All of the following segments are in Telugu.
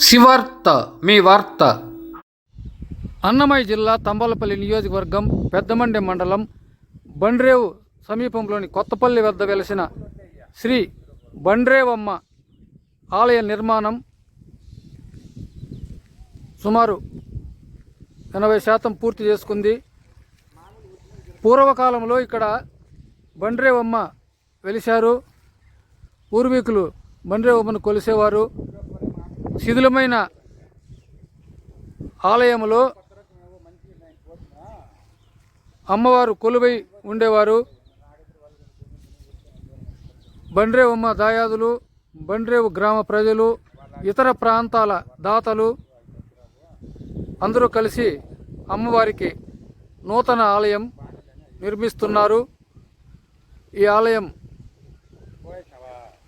శివార్త మీ వార్త. అన్నమయ్య జిల్లా తంబలపల్లి నియోజకవర్గం పెద్దమండె మండలం బండ్రేవు సమీపంలోని కొత్తపల్లి వద్ద వెలసిన శ్రీ బండ్రేవమ్మ ఆలయ నిర్మాణం సుమారు 80% పూర్తి చేసుకుంది. పూర్వకాలంలో ఇక్కడ బండ్రేవమ్మ వెలిశారు. పూర్వీకులు బండ్రేవమ్మను కొలిసేవారు. శిథిలమైన ఆలయంలో అమ్మవారు కొలువై ఉండేవారు. బండ్రేవమ్మ దాయాదులు, బండ్రేవు గ్రామ ప్రజలు, ఇతర ప్రాంతాల దాతలు అందరూ కలిసి అమ్మవారికి నూతన ఆలయం నిర్మిస్తున్నారు. ఈ ఆలయం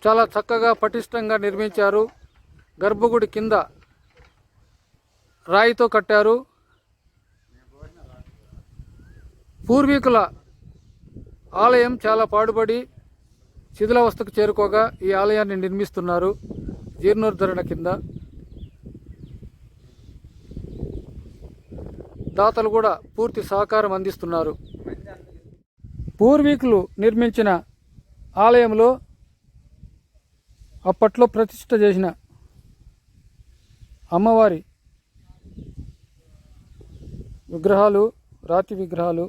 చాలా చక్కగా పటిష్టంగా నిర్మించారు. గర్భగుడి కింద రాయితో కట్టారు. పూర్వీకుల ఆలయం చాలా పాడుబడి శిథిలావస్థకు చేరుకోగా ఈ ఆలయాన్ని నిర్మిస్తున్నారు. జీర్ణోద్ధరణ కింద దాతలు కూడా పూర్తి సహకారం అందిస్తున్నారు. పూర్వీకులు నిర్మించిన ఆలయంలో అప్పట్లో ప్రతిష్ఠ చేసిన అమ్మవారి విగ్రహాలు, రాతి విగ్రహాలు